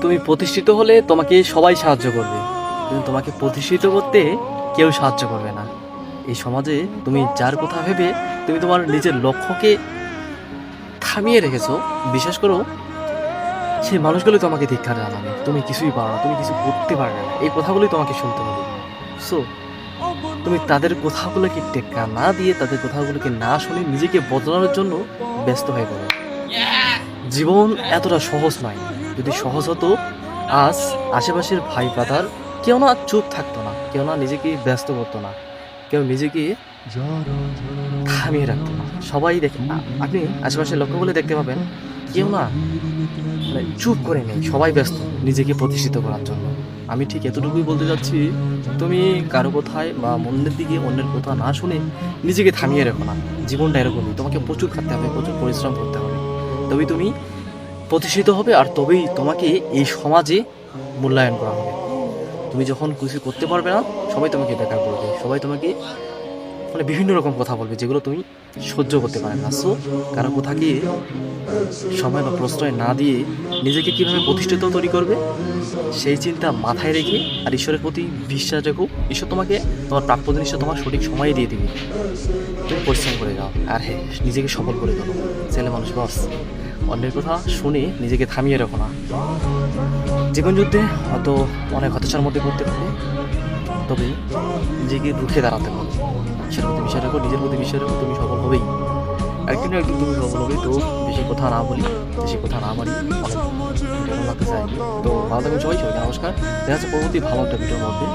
তুমি প্রতিষ্ঠিত হলে তোমাকে সবাই সাহায্য করবে, কিন্তু তোমাকে প্রতিষ্ঠিত করতে কেউ সাহায্য করবে না। এই সমাজে তুমি যার কথা ভেবে তুমি তোমার নিজের লক্ষ্যকে থামিয়ে রেখেছো, বিশ্বাস করো সেই মানুষগুলো তোমাকে ধিক্কার জানাবে। তুমি কিছুই পারো না, তুমি কিছু করতে পারবে না, এই কথাগুলোই তোমাকে শুনতে হবে। সো তুমি তাদের কথাগুলোকে টেক্কা না দিয়ে, তাদের কথাগুলোকে না শুনে নিজেকে বদলানোর জন্য ব্যস্ত হয়ে পড়ো। জীবন এতটা সহজ নয়। যদি সহজ হতো, আজ আশেপাশের ভাই ব্রাদার কেউ না চুপ থাকতো না, কেউ না নিজেকে ব্যস্ত করতো না, কেউ নিজেকে থামিয়ে রাখতো না। সবাই আপনি আশেপাশের লক্ষ্য করলে দেখতে পাবেন কেউ না মানে চুপ করে নেই, সবাই ব্যস্ত নিজেকে প্রতিষ্ঠিত করার জন্য। আমি ঠিক এতটুকুই বলতে চাচ্ছি, তুমি কারো কথায় বা মনের দিকে অন্যের কথা না শুনে নিজেকে থামিয়ে রেখো না। জীবনটা এরকমই, তোমাকে প্রচুর খাটতে হবে, প্রচুর পরিশ্রম করতে হবে, তবেই তুমি প্রতিষ্ঠিত হবে, আর তবেই তোমাকে এই সমাজে মূল্যায়ন করা হবে। তুমি যখন কিছু করতে পারবে না, সবাই তোমাকে বেকার করবে, সবাই তোমাকে মানে বিভিন্ন রকম কথা বলবে যেগুলো তুমি সহ্য করতে পারবে না। সো কারো কথাকে সময় বা প্রশ্রয় না দিয়ে নিজেকে কীভাবে প্রতিষ্ঠিত তৈরি করবে সেই চিন্তা মাথায় রেখে আর ঈশ্বরের প্রতি বিশ্বাস রেখো। ঈশ্বর তোমাকে তোমার প্রাপ্য জিনিসটা তোমার সঠিক সময়ে দিয়ে দিবে। তুমি পরিশ্রম করে যাও, আর হ্যাঁ, নিজেকে সফল করে তোলো। ছেলে মানুষ বস, অন্যের কথা শুনে নিজেকে থামিয়ে রাখো না। জীবন যুদ্ধে হয়তো অনেক হতাশার মধ্যে পড়তে পারবে, তবে নিজেকে রুখে দাঁড়াতে হবে। ঈশ্বরের প্রতি বিশ্বাস রাখো, নিজের প্রতি বিশ্বাস রাখো, তুমি সফল হবেই। একদিন না একদিন তুমি সফল হবে। তো বেশি কথা না বলি, বেশি কথা না বাড়ি, অনেক ভিডিও লাগতে চাই। তো ভালো থাকবেন সবাই, সবাইকে নমস্কার। দেখা যাচ্ছে পরবর্তী ভালো একটা ভিডিওর মধ্যে।